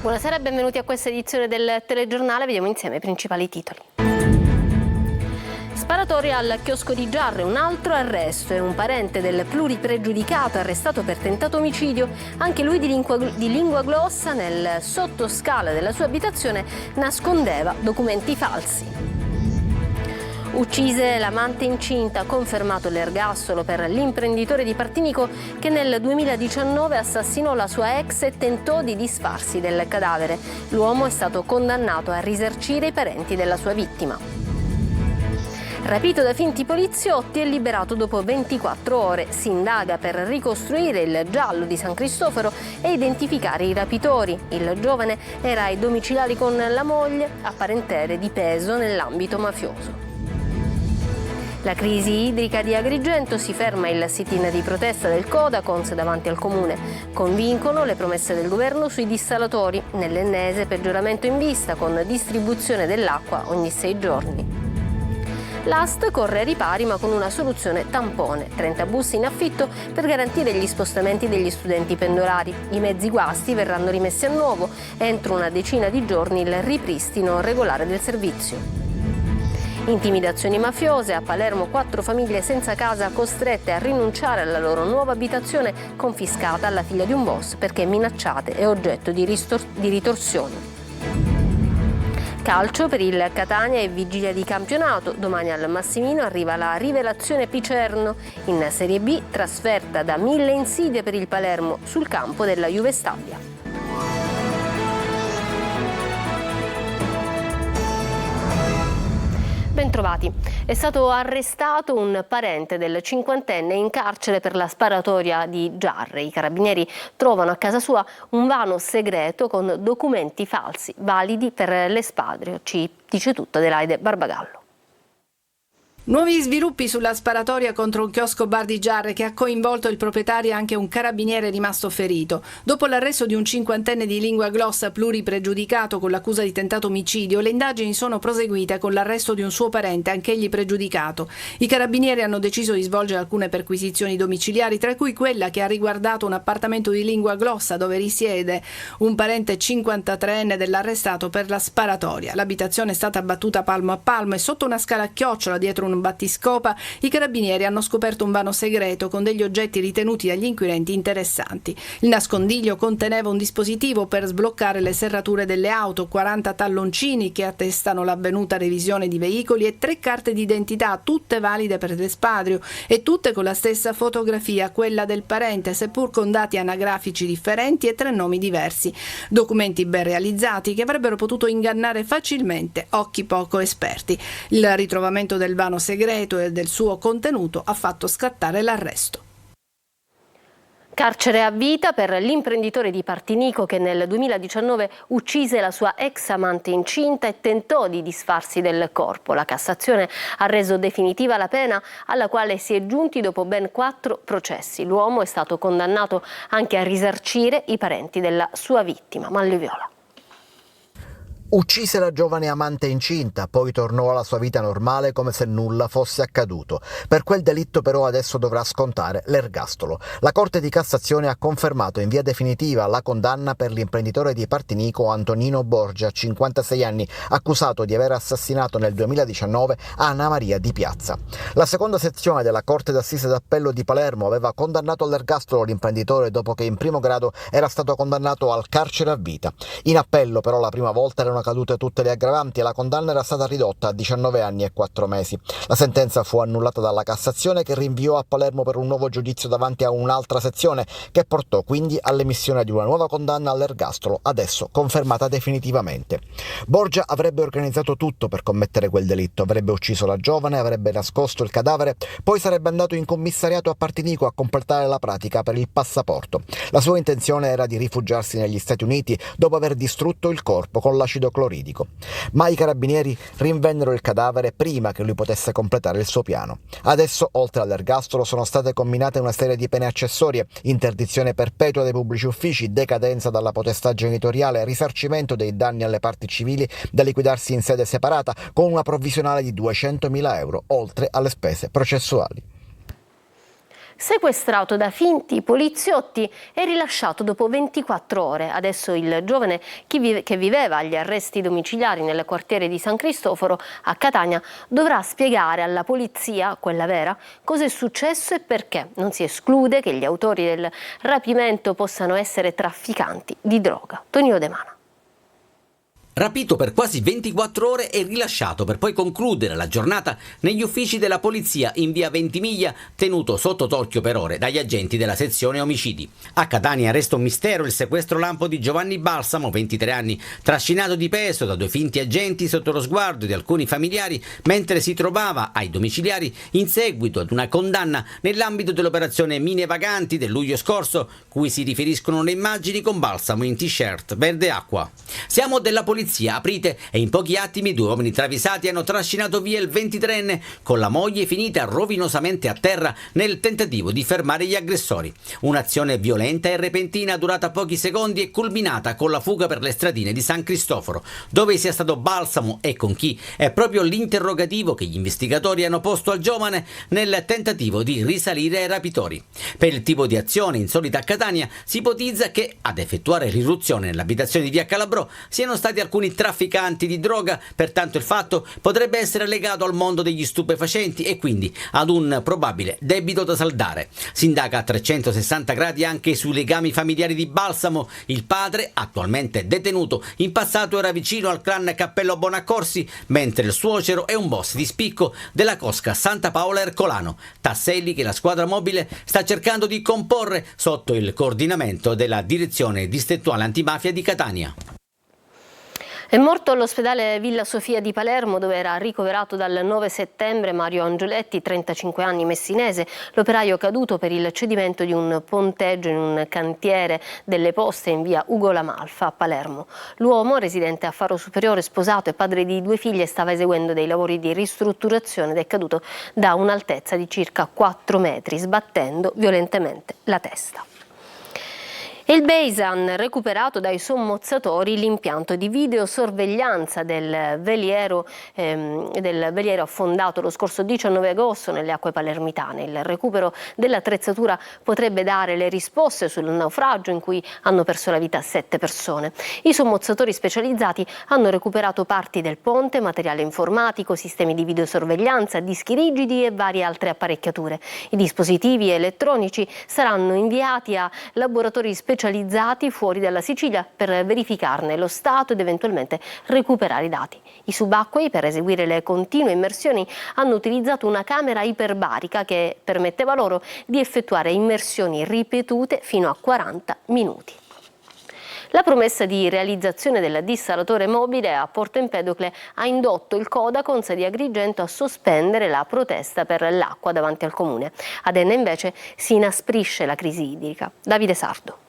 Buonasera e benvenuti a questa edizione del telegiornale. Vediamo insieme i principali titoli. Sparatoria al chiosco di Giarre, un altro arresto e un parente del pluripregiudicato arrestato per tentato omicidio. Anche lui di lingua glossa nel sottoscala della sua abitazione nascondeva documenti falsi. Uccise l'amante incinta, confermato l'ergastolo per l'imprenditore di Partinico che nel 2019 assassinò la sua ex e tentò di disfarsi del cadavere. L'uomo è stato condannato a risarcire i parenti della sua vittima. Rapito da finti poliziotti e liberato dopo 24 ore. Si indaga per ricostruire il giallo di San Cristoforo e identificare i rapitori. Il giovane era ai domiciliari con la moglie, a parentele di peso nell'ambito mafioso. La crisi idrica di Agrigento, si ferma il sit-in di protesta del Codacons davanti al comune. Convincono le promesse del governo sui dissalatori, nell'ennesimo peggioramento in vista con distribuzione dell'acqua ogni 6 giorni. L'AST corre ai ripari ma con una soluzione tampone, 30 bus in affitto per garantire gli spostamenti degli studenti pendolari. I mezzi guasti verranno rimessi a nuovo, entro una decina di giorni il ripristino regolare del servizio. Intimidazioni mafiose, a Palermo 4 famiglie senza casa costrette a rinunciare alla loro nuova abitazione confiscata alla figlia di un boss perché minacciate e oggetto di ritorsioni. Calcio per il Catania e vigilia di campionato. Domani al Massimino arriva la rivelazione Picerno. In Serie B trasferta da 1000 insidie per il Palermo sul campo della Juve Stabia. Bentrovati. È stato arrestato un parente del cinquantenne in carcere per la sparatoria di Giarre. I carabinieri trovano a casa sua un vano segreto con documenti falsi validi per l'espatrio. Ci dice tutto Adelaide Barbagallo. Nuovi sviluppi sulla sparatoria contro un chiosco bar di Giarre che ha coinvolto il proprietario e anche un carabiniere rimasto ferito. Dopo l'arresto di un cinquantenne di lingua glossa pluripregiudicato con l'accusa di tentato omicidio, le indagini sono proseguite con l'arresto di un suo parente, anch'egli pregiudicato. I carabinieri hanno deciso di svolgere alcune perquisizioni domiciliari, tra cui quella che ha riguardato un appartamento di lingua glossa dove risiede un parente 53enne dell'arrestato per la sparatoria. L'abitazione è stata abbattuta palmo a palmo e sotto una scala a chiocciola dietro un battiscopa i carabinieri hanno scoperto un vano segreto con degli oggetti ritenuti dagli inquirenti interessanti. Il nascondiglio conteneva un dispositivo per sbloccare le serrature delle auto, 40 talloncini che attestano l'avvenuta revisione di veicoli e 3 carte d'identità, tutte valide per l'espatrio e tutte con la stessa fotografia, quella del parente, seppur con dati anagrafici differenti e 3 nomi diversi. Documenti ben realizzati che avrebbero potuto ingannare facilmente occhi poco esperti. Il ritrovamento del vano segreto e del suo contenuto ha fatto scattare l'arresto. Carcere a vita per l'imprenditore di Partinico che nel 2019 uccise la sua ex amante incinta e tentò di disfarsi del corpo. La Cassazione ha reso definitiva la pena alla quale si è giunti dopo ben 4 processi. L'uomo è stato condannato anche a risarcire i parenti della sua vittima. Manlio Viola. Uccise la giovane amante incinta, poi tornò alla sua vita normale come se nulla fosse accaduto. Per quel delitto però adesso dovrà scontare l'ergastolo. La Corte di Cassazione ha confermato in via definitiva la condanna per l'imprenditore di Partinico Antonino Borgia, 56 anni, accusato di aver assassinato nel 2019 Anna Maria Di Piazza. La seconda sezione della Corte d'Assise d'Appello di Palermo aveva condannato all'ergastolo l'imprenditore dopo che in primo grado era stato condannato al carcere a vita. In appello però la prima volta erano cadute tutte le aggravanti e la condanna era stata ridotta a 19 anni e 4 mesi. La sentenza fu annullata dalla Cassazione che rinviò a Palermo per un nuovo giudizio davanti a un'altra sezione che portò quindi all'emissione di una nuova condanna all'ergastolo, adesso confermata definitivamente. Borgia avrebbe organizzato tutto per commettere quel delitto, avrebbe ucciso la giovane, avrebbe nascosto il cadavere, poi sarebbe andato in commissariato a Partinico a completare la pratica per il passaporto. La sua intenzione era di rifugiarsi negli Stati Uniti dopo aver distrutto il corpo con l'acido cloridico. Ma i carabinieri rinvennero il cadavere prima che lui potesse completare il suo piano. Adesso, oltre all'ergastolo, sono state comminate una serie di pene accessorie: interdizione perpetua dai pubblici uffici, decadenza dalla potestà genitoriale, risarcimento dei danni alle parti civili da liquidarsi in sede separata, con una provvisionale di 200.000 euro, oltre alle spese processuali. Sequestrato da finti poliziotti e rilasciato dopo 24 ore. Adesso il giovane che viveva agli arresti domiciliari nel quartiere di San Cristoforo a Catania dovrà spiegare alla polizia, quella vera, cosa è successo e perché. Non si esclude che gli autori del rapimento possano essere trafficanti di droga. Tonino De Mana. Rapito per quasi 24 ore e rilasciato per poi concludere la giornata negli uffici della polizia in via Ventimiglia, tenuto sotto torchio per ore dagli agenti della sezione omicidi. A Catania resta un mistero il sequestro lampo di Giovanni Balsamo, 23 anni, trascinato di peso da 2 finti agenti sotto lo sguardo di alcuni familiari mentre si trovava ai domiciliari in seguito ad una condanna nell'ambito dell'operazione Mine Vaganti del luglio scorso, cui si riferiscono le immagini con Balsamo in t-shirt verde acqua. Siamo della polizia, aprite, e in pochi attimi 2 uomini travisati hanno trascinato via il 23enne con la moglie finita rovinosamente a terra nel tentativo di fermare gli aggressori. Un'azione violenta e repentina durata pochi secondi e culminata con la fuga per le stradine di San Cristoforo. Dove sia stato Balsamo e con chi è proprio l'interrogativo che gli investigatori hanno posto al giovane nel tentativo di risalire ai rapitori. Per il tipo di azione insolita a Catania si ipotizza che ad effettuare l'irruzione nell'abitazione di via Calabrò siano stati alcuni trafficanti di droga, pertanto il fatto potrebbe essere legato al mondo degli stupefacenti e quindi ad un probabile debito da saldare. Si indaga a 360 gradi anche sui legami familiari di Balsamo. Il padre, attualmente detenuto, in passato era vicino al clan Cappello Bonaccorsi, mentre il suocero è un boss di spicco della cosca Santa Paola Ercolano. Tasselli che la squadra mobile sta cercando di comporre sotto il coordinamento della direzione distrettuale antimafia di Catania. È morto all'ospedale Villa Sofia di Palermo, dove era ricoverato dal 9 settembre Mario Angioletti, 35 anni, messinese, l'operaio caduto per il cedimento di un ponteggio in un cantiere delle poste in via Ugo La Malfa a Palermo. L'uomo, residente a Faro Superiore, sposato e padre di 2 figlie, stava eseguendo dei lavori di ristrutturazione ed è caduto da un'altezza di circa 4 metri, sbattendo violentemente la testa. Il BEIS ha recuperato dai sommozzatori l'impianto di videosorveglianza del veliero affondato lo scorso 19 agosto nelle acque palermitane. Il recupero dell'attrezzatura potrebbe dare le risposte sul naufragio in cui hanno perso la vita 7 persone. I sommozzatori specializzati hanno recuperato parti del ponte, materiale informatico, sistemi di videosorveglianza, dischi rigidi e varie altre apparecchiature. I dispositivi elettronici saranno inviati a laboratori specializzati fuori dalla Sicilia per verificarne lo stato ed eventualmente recuperare i dati. I subacquei, per eseguire le continue immersioni, hanno utilizzato una camera iperbarica che permetteva loro di effettuare immersioni ripetute fino a 40 minuti. La promessa di realizzazione del dissalatore mobile a Porto Empedocle ha indotto il Codacons di Agrigento a sospendere la protesta per l'acqua davanti al comune. Ad Enna invece si inasprisce la crisi idrica. Davide Sardo.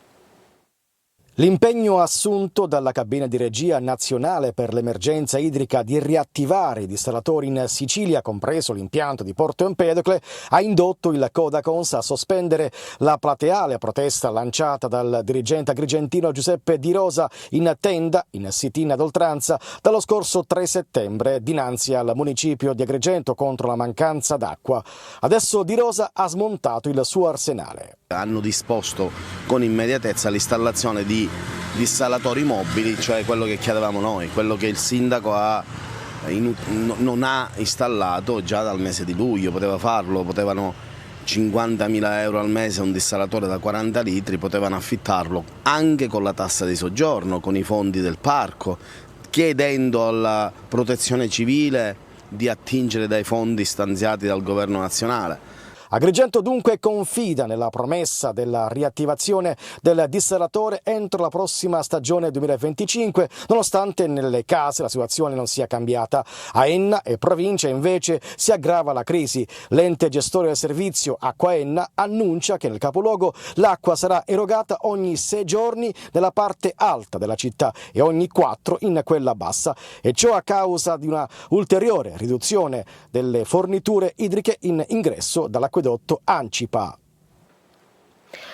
L'impegno assunto dalla cabina di regia nazionale per l'emergenza idrica di riattivare i dissalatori in Sicilia, compreso l'impianto di Porto Empedocle, ha indotto il Codacons a sospendere la plateale protesta lanciata dal dirigente agrigentino Giuseppe Di Rosa in tenda in sit-in ad Oltranza dallo scorso 3 settembre dinanzi al municipio di Agrigento contro la mancanza d'acqua. Adesso Di Rosa ha smontato il suo arsenale. Hanno disposto con immediatezza l'installazione di dissalatori mobili, cioè quello che chiedevamo noi, quello che il sindaco non ha installato già dal mese di luglio. Poteva farlo, potevano 50.000 euro al mese un dissalatore da 40 litri, potevano affittarlo anche con la tassa di soggiorno, con i fondi del parco, chiedendo alla protezione civile di attingere dai fondi stanziati dal governo nazionale. Agrigento dunque confida nella promessa della riattivazione del dissalatore entro la prossima stagione 2025, nonostante nelle case la situazione non sia cambiata. A Enna e provincia invece si aggrava la crisi. L'ente gestore del servizio Acqua Enna annuncia che nel capoluogo l'acqua sarà erogata ogni 6 giorni nella parte alta della città e ogni 4 in quella bassa, e ciò a causa di una ulteriore riduzione delle forniture idriche in ingresso dall'acquedotto Ancipa.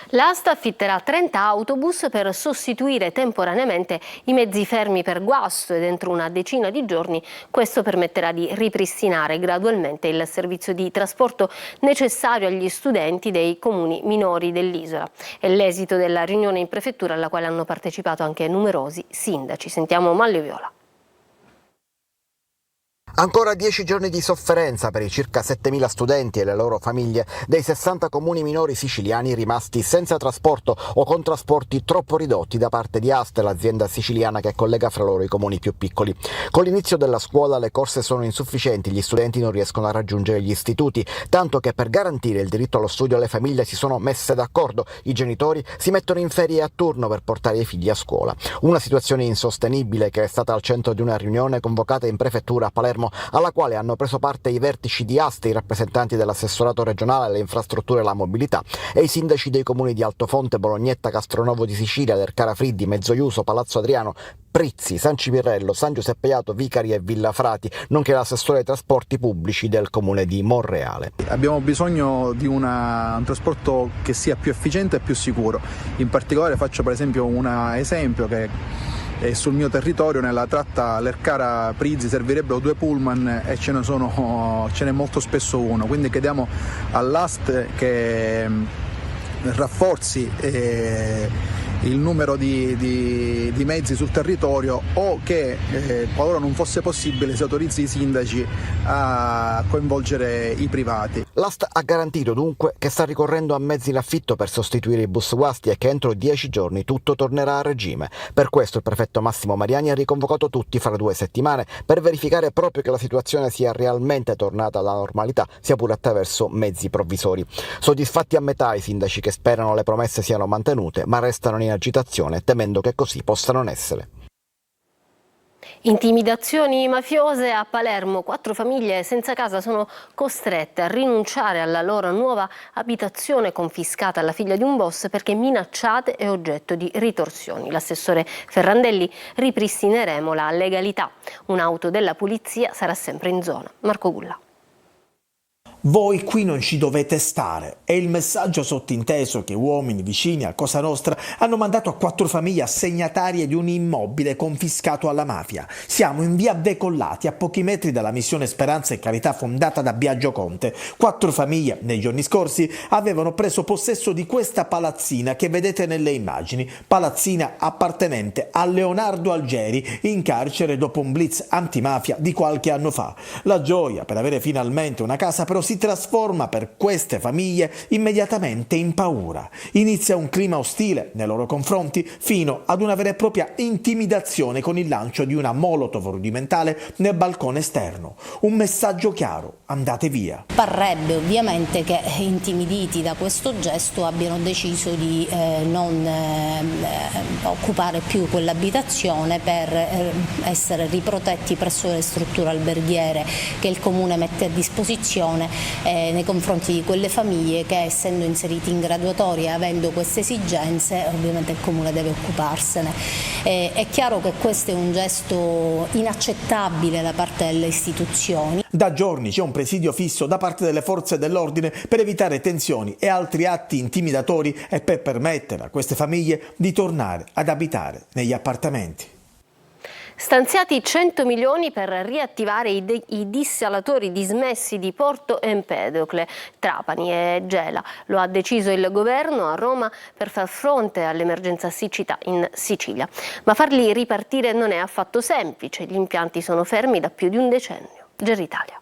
L'AST affitterà 30 autobus per sostituire temporaneamente i mezzi fermi per guasto e dentro una decina di giorni questo permetterà di ripristinare gradualmente il servizio di trasporto necessario agli studenti dei comuni minori dell'isola. È l'esito della riunione in prefettura alla quale hanno partecipato anche numerosi sindaci. Sentiamo Maglio Viola. Ancora 10 giorni di sofferenza per i circa 7.000 studenti e le loro famiglie dei 60 comuni minori siciliani rimasti senza trasporto o con trasporti troppo ridotti da parte di AST, l'azienda siciliana che collega fra loro i comuni più piccoli. Con l'inizio della scuola le corse sono insufficienti, gli studenti non riescono a raggiungere gli istituti, tanto che per garantire il diritto allo studio le famiglie si sono messe d'accordo, i genitori si mettono in ferie a turno per portare i figli a scuola. Una situazione insostenibile che è stata al centro di una riunione convocata in prefettura a Palermo, alla quale hanno preso parte i vertici di AST, i rappresentanti dell'assessorato regionale alle infrastrutture e alla mobilità e i sindaci dei comuni di Altofonte, Bolognetta, Castronovo di Sicilia, Lercara Friddi, Mezzoiuso, Palazzo Adriano, Prizzi, San Cipirrello, San Giuseppe Jato, Vicari e Villafrati, nonché l'assessore ai trasporti pubblici del comune di Monreale. Abbiamo bisogno di un trasporto che sia più efficiente e più sicuro. In particolare faccio per esempio un esempio che sul mio territorio, nella tratta Lercara-Prizzi, servirebbero 2 pullman e ce n'è molto spesso uno, quindi chiediamo all'AST che rafforzi il numero di mezzi sul territorio o che, qualora non fosse possibile, si autorizzi i sindaci a coinvolgere i privati. L'AST ha garantito dunque che sta ricorrendo a mezzi in affitto per sostituire i bus guasti e che entro 10 giorni tutto tornerà a regime. Per questo il prefetto Massimo Mariani ha riconvocato tutti fra 2 settimane per verificare proprio che la situazione sia realmente tornata alla normalità, sia pure attraverso mezzi provvisori. Soddisfatti a metà i sindaci che sperano le promesse siano mantenute, ma restano in agitazione temendo che così possa non essere. Intimidazioni mafiose a Palermo. 4 famiglie senza casa sono costrette a rinunciare alla loro nuova abitazione confiscata alla figlia di un boss perché minacciate e oggetto di ritorsioni. L'assessore Ferrandelli: ripristineremo la legalità. Un'auto della polizia sarà sempre in zona. Marco Gulla. Voi qui non ci dovete stare, è il messaggio sottinteso che uomini vicini a Cosa Nostra hanno mandato a 4 famiglie assegnatarie di un immobile confiscato alla mafia. Siamo in via Decollati, a pochi metri dalla missione Speranza e Carità fondata da Biagio Conte. 4 famiglie nei giorni scorsi avevano preso possesso di questa palazzina che vedete nelle immagini, palazzina appartenente a Leonardo Algeri, in carcere dopo un blitz antimafia di qualche anno fa. La gioia per avere finalmente una casa però si trasforma per queste famiglie immediatamente in paura. Inizia un clima ostile nei loro confronti fino ad una vera e propria intimidazione con il lancio di una molotov rudimentale nel balcone esterno. Un messaggio chiaro: andate via. Parrebbe ovviamente che intimiditi da questo gesto abbiano deciso di non occupare più quell'abitazione per essere riprotetti presso le strutture alberghiere che il Comune mette a disposizione nei confronti di quelle famiglie che, essendo inseriti in graduatoria e avendo queste esigenze, ovviamente il Comune deve occuparsene. È chiaro che questo è un gesto inaccettabile da parte delle istituzioni. Da giorni c'è un presidio fisso da parte delle forze dell'ordine per evitare tensioni e altri atti intimidatori e per permettere a queste famiglie di tornare ad abitare negli appartamenti. Stanziati 100 milioni per riattivare i dissalatori dismessi di Porto Empedocle, Trapani e Gela. Lo ha deciso il governo a Roma per far fronte all'emergenza siccità in Sicilia. Ma farli ripartire non è affatto semplice. Gli impianti sono fermi da più di un decennio. Geritalia.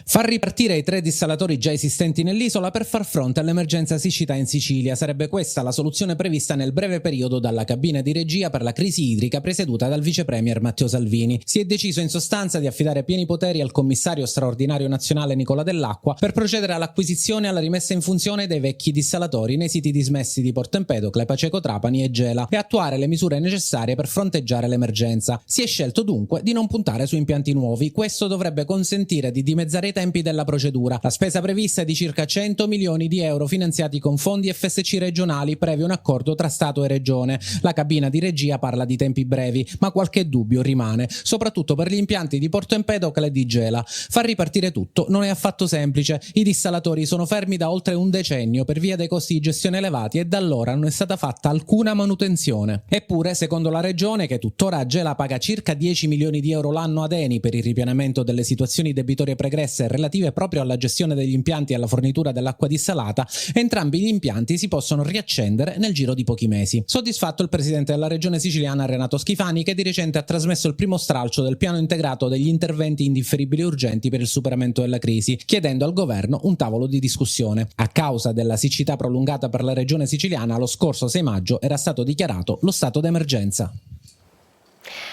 Far ripartire i 3 dissalatori già esistenti nell'isola per far fronte all'emergenza siccità in Sicilia. Sarebbe questa la soluzione prevista nel breve periodo dalla cabina di regia per la crisi idrica presieduta dal vice premier Matteo Salvini. Si è deciso in sostanza di affidare pieni poteri al commissario straordinario nazionale Nicola Dell'Acqua per procedere all'acquisizione e alla rimessa in funzione dei vecchi dissalatori nei siti dismessi di Porto Empedocle, Paceco Trapani e Gela e attuare le misure necessarie per fronteggiare l'emergenza. Si è scelto dunque di non puntare su impianti nuovi. Questo dovrebbe consentire di dimezzare ottimizzare i tempi della procedura. La spesa prevista è di circa 100 milioni di euro finanziati con fondi FSC regionali previo un accordo tra Stato e Regione. La cabina di regia parla di tempi brevi, ma qualche dubbio rimane, soprattutto per gli impianti di Porto Empedocle e di Gela. Far ripartire tutto non è affatto semplice. I dissalatori sono fermi da oltre un decennio per via dei costi di gestione elevati e da allora non è stata fatta alcuna manutenzione. Eppure, secondo la Regione, che tuttora a Gela paga circa 10 milioni di euro l'anno ad Eni per il ripianamento delle situazioni debitorie pregresse relative proprio alla gestione degli impianti e alla fornitura dell'acqua dissalata, entrambi gli impianti si possono riaccendere nel giro di pochi mesi. Soddisfatto il presidente della Regione siciliana Renato Schifani, che di recente ha trasmesso il primo stralcio del piano integrato degli interventi indifferibili urgenti per il superamento della crisi, chiedendo al governo un tavolo di discussione. A causa della siccità prolungata per la regione siciliana, lo scorso 6 maggio era stato dichiarato lo stato d'emergenza.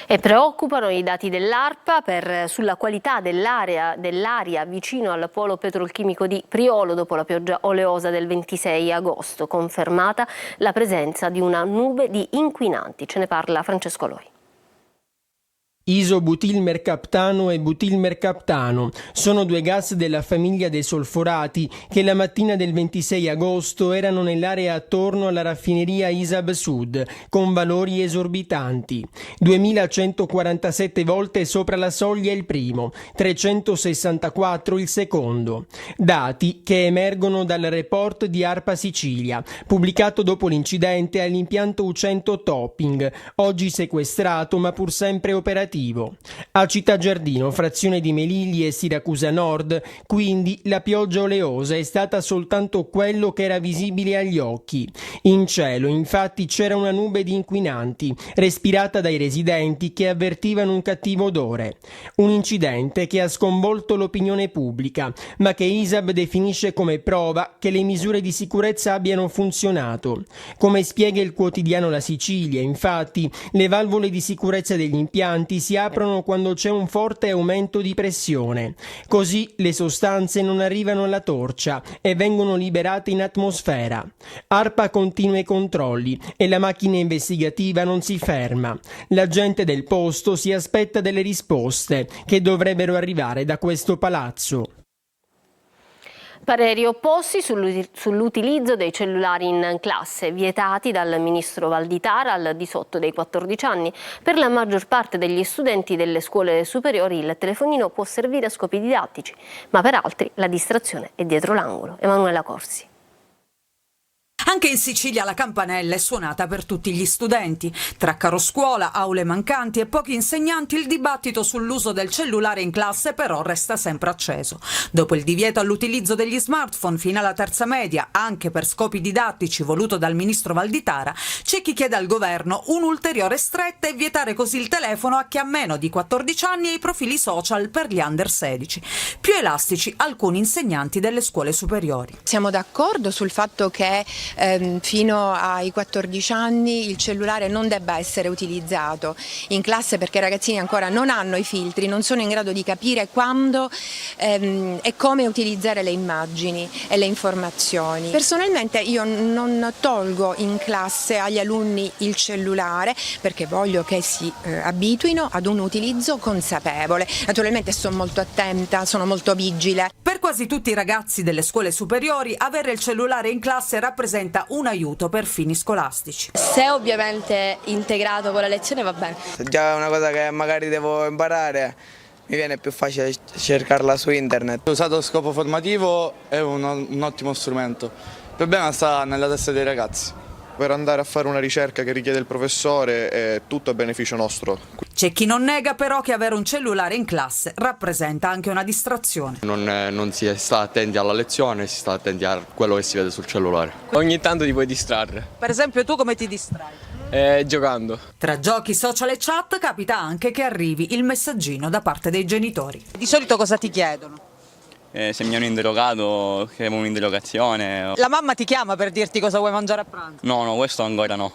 E preoccupano i dati dell'ARPA sulla qualità dell'aria vicino al polo petrolchimico di Priolo dopo la pioggia oleosa del 26 agosto, confermata la presenza di una nube di inquinanti. Ce ne parla Francesco Loi. Isobutilmercaptano e butilmercaptano sono due gas della famiglia dei solforati che la mattina del 26 agosto erano nell'area attorno alla raffineria ISAB Sud con valori esorbitanti. 2147 volte sopra la soglia il primo, 364 il secondo. Dati che emergono dal report di ARPA Sicilia, pubblicato dopo l'incidente all'impianto U100 Topping, oggi sequestrato ma pur sempre operativo. A Città Giardino, frazione di Melilli e Siracusa Nord, quindi la pioggia oleosa è stata soltanto quello che era visibile agli occhi. In cielo, infatti, c'era una nube di inquinanti, respirata dai residenti che avvertivano un cattivo odore. Un incidente che ha sconvolto l'opinione pubblica, ma che ISAB definisce come prova che le misure di sicurezza abbiano funzionato. Come spiega il quotidiano La Sicilia, infatti, le valvole di sicurezza degli impianti si aprono quando c'è un forte aumento di pressione. Così le sostanze non arrivano alla torcia e vengono liberate in atmosfera. ARPA continua i controlli e la macchina investigativa non si ferma. La gente del posto si aspetta delle risposte che dovrebbero arrivare da questo palazzo. Pareri opposti sull'utilizzo dei cellulari in classe, vietati dal ministro Valditara al di sotto dei 14 anni. Per la maggior parte degli studenti delle scuole superiori il telefonino può servire a scopi didattici, ma per altri la distrazione è dietro l'angolo. Emanuela Corsi. Anche in Sicilia la campanella è suonata per tutti gli studenti. Tra caro scuola, aule mancanti e pochi insegnanti, il dibattito sull'uso del cellulare in classe però resta sempre acceso. Dopo il divieto all'utilizzo degli smartphone fino alla terza media, anche per scopi didattici voluto dal ministro Valditara, c'è chi chiede al governo un'ulteriore stretta e vietare così il telefono a chi ha meno di 14 anni e i profili social per gli under 16. Più elastici alcuni insegnanti delle scuole superiori. Siamo d'accordo sul fatto che fino ai 14 anni il cellulare non debba essere utilizzato in classe perché i ragazzini ancora non hanno i filtri, non sono in grado di capire quando e come utilizzare le immagini e le informazioni. Personalmente io non tolgo in classe agli alunni il cellulare perché voglio che si abituino ad un utilizzo consapevole. Naturalmente sono molto attenta, sono molto vigile. Per quasi tutti i ragazzi delle scuole superiori avere il cellulare in classe rappresenta un aiuto per fini scolastici. Se ovviamente integrato con la lezione va bene. Se già è una cosa che magari devo imparare, mi viene più facile cercarla su internet. Usato a scopo formativo è un ottimo strumento. Il problema sta nella testa dei ragazzi. Per andare a fare una ricerca che richiede il professore è tutto a beneficio nostro. C'è chi non nega però che avere un cellulare in classe rappresenta anche una distrazione. Non si sta attenti alla lezione, si sta attenti a quello che si vede sul cellulare. Ogni tanto ti puoi distrarre. Per esempio tu come ti distrai? Giocando. Tra giochi, social e chat capita anche che arrivi il messaggino da parte dei genitori. Di solito cosa ti chiedono? Se mi hanno interrogato, che avevo un'interrogazione. La mamma ti chiama per dirti cosa vuoi mangiare a pranzo? No, questo ancora no.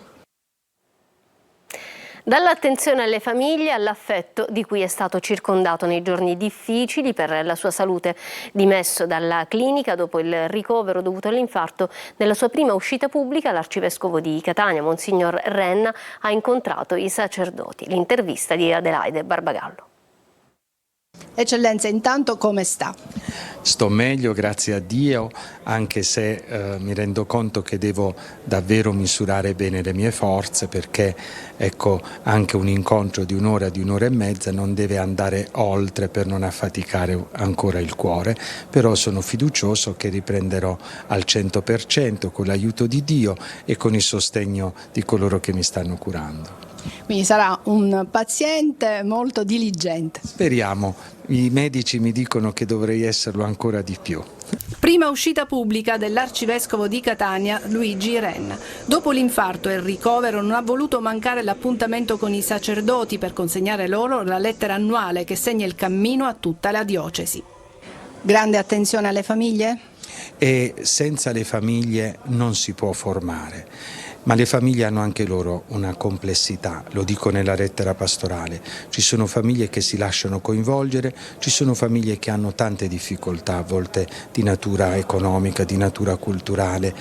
Dall'attenzione alle famiglie all'affetto di cui è stato circondato nei giorni difficili per la sua salute. Dimesso dalla clinica dopo il ricovero dovuto all'infarto, nella sua prima uscita pubblica l'arcivescovo di Catania, Monsignor Renna, ha incontrato i sacerdoti. L'intervista di Adelaide Barbagallo. Eccellenza, intanto come sta? Sto meglio, grazie a Dio, anche se mi rendo conto che devo davvero misurare bene le mie forze, perché ecco, anche un incontro di un'ora e mezza non deve andare oltre per non affaticare ancora il cuore, però sono fiducioso che riprenderò al 100% con l'aiuto di Dio e con il sostegno di coloro che mi stanno curando. Quindi sarà un paziente molto diligente. Speriamo, i medici mi dicono che dovrei esserlo ancora di più. Prima uscita pubblica dell'arcivescovo di Catania, Luigi Renna. Dopo l'infarto e il ricovero non ha voluto mancare l'appuntamento con i sacerdoti per consegnare loro la lettera annuale che segna il cammino a tutta la diocesi. Grande attenzione alle famiglie? E senza le famiglie non si può formare. Ma le famiglie hanno anche loro una complessità, lo dico nella lettera pastorale. Ci sono famiglie che si lasciano coinvolgere, ci sono famiglie che hanno tante difficoltà, a volte di natura economica, di natura culturale,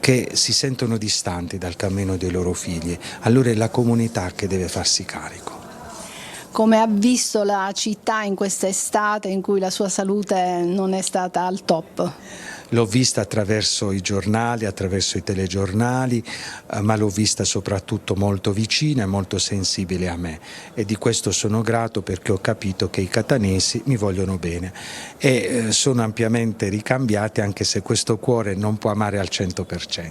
che si sentono distanti dal cammino dei loro figli. Allora è la comunità che deve farsi carico. Come ha visto la città in quest'estate in cui la sua salute non è stata al top? L'ho vista attraverso i giornali, attraverso i telegiornali, ma l'ho vista soprattutto molto vicina e molto sensibile a me, e di questo sono grato, perché ho capito che i catanesi mi vogliono bene e sono ampiamente ricambiati, anche se questo cuore non può amare al 100%.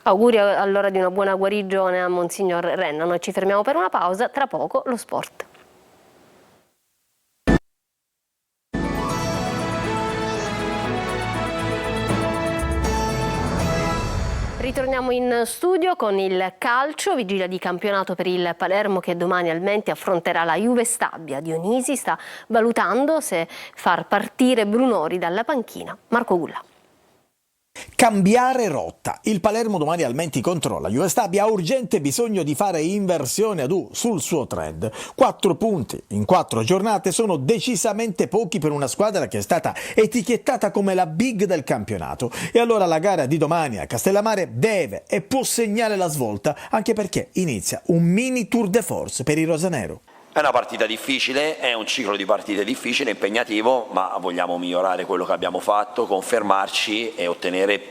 Auguri allora di una buona guarigione a Monsignor Renna. Noi ci fermiamo per una pausa, tra poco lo sport. Ritorniamo in studio con il calcio, vigilia di campionato per il Palermo che domani al Menti affronterà la Juve Stabia. Dionisi sta valutando se far partire Brunori dalla panchina. Marco Gulla. Cambiare rotta. Il Palermo domani al Menti contro la Juve Stabia ha urgente bisogno di fare inversione ad U sul suo trend. 4 punti in 4 giornate sono decisamente pochi per una squadra che è stata etichettata come la big del campionato. E allora la gara di domani a Castellammare deve e può segnare la svolta, anche perché inizia un mini tour de force per i rosanero. È una partita difficile, è un ciclo di partite difficile, impegnativo, ma vogliamo migliorare quello che abbiamo fatto, confermarci e ottenere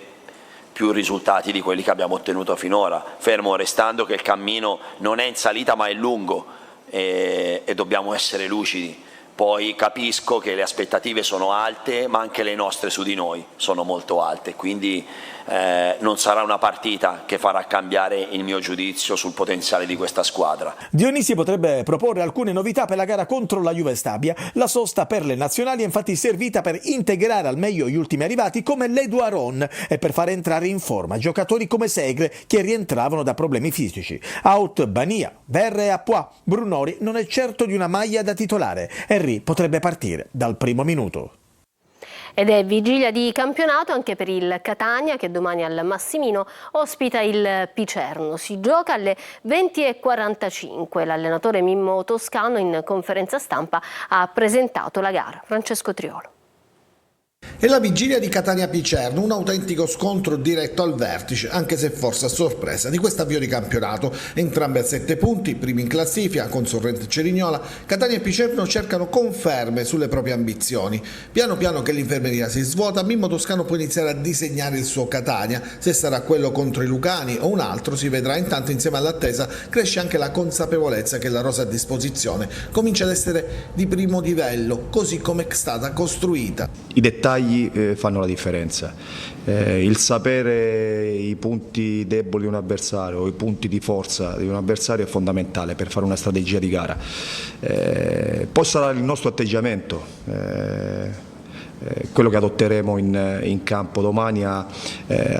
più risultati di quelli che abbiamo ottenuto finora, fermo restando che il cammino non è in salita ma è lungo e dobbiamo essere lucidi. Poi capisco che le aspettative sono alte, ma anche le nostre su di noi sono molto alte, quindi non sarà una partita che farà cambiare il mio giudizio sul potenziale di questa squadra. Dionisi potrebbe proporre alcune novità per la gara contro la Juve Stabia. La sosta per le nazionali è infatti servita per integrare al meglio gli ultimi arrivati come Ledu Aron e per far entrare in forma giocatori come Segre che rientravano da problemi fisici. Out Bania, Verre e Apois. Brunori non è certo di una maglia da titolare. Henry potrebbe partire dal primo minuto. Ed è vigilia di campionato anche per il Catania che domani al Massimino ospita il Picerno. Si gioca alle 20:45. L'allenatore Mimmo Toscano in conferenza stampa ha presentato la gara. Francesco Triolo. E la vigilia di Catania-Picerno, un autentico scontro diretto al vertice, anche se forse a sorpresa di quest'avvio di campionato. Entrambe a 7 punti, primi in classifica, con Sorrento e Cerignola, Catania e Picerno cercano conferme sulle proprie ambizioni. Piano piano che l'infermeria si svuota, Mimmo Toscano può iniziare a disegnare il suo Catania, se sarà quello contro i Lucani o un altro si vedrà. Intanto insieme all'attesa cresce anche la consapevolezza che la rosa a disposizione comincia ad essere di primo livello, così come è stata costruita. I dettagli fanno la differenza, il sapere i punti deboli di un avversario o i punti di forza di un avversario è fondamentale per fare una strategia di gara. Poi sarà il nostro atteggiamento, quello che adotteremo in campo domani a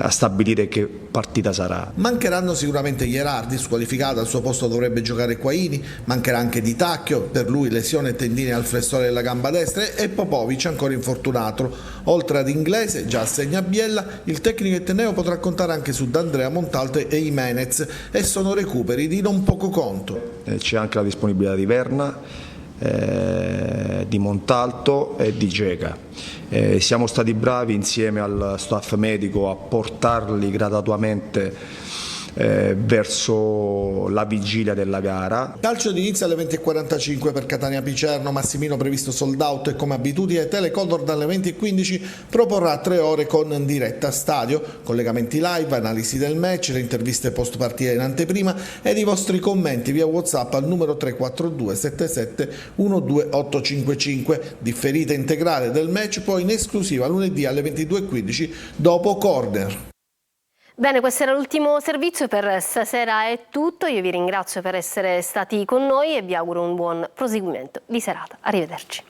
stabilire che partita sarà. Mancheranno sicuramente Gherardi, squalificato, al suo posto dovrebbe giocare Quaini, mancherà anche Di Tacchio, per lui lesione tendine al flessore della gamba destra, e Popovic ancora infortunato. Oltre ad Inglese, già assegna Biella, il tecnico etneo potrà contare anche su D'Andrea, Montalto e Jimenez, e sono recuperi di non poco conto. C'è anche la disponibilità di Verna, di Montalto e di Geca. Siamo stati bravi insieme al staff medico a portarli gradatamente verso la vigilia della gara. Calcio d'inizio alle 20:45 per Catania Picerno, Massimino previsto sold out e come abitudine Telecodor dalle 20:15 proporrà 3 ore con diretta stadio, collegamenti live, analisi del match, le interviste post partita in anteprima ed i vostri commenti via WhatsApp al numero 342 77 12855, differita integrale del match poi in esclusiva lunedì alle 22:15 dopo corner. Bene, questo era l'ultimo servizio, per stasera è tutto, io vi ringrazio per essere stati con noi e vi auguro un buon proseguimento di serata. Arrivederci.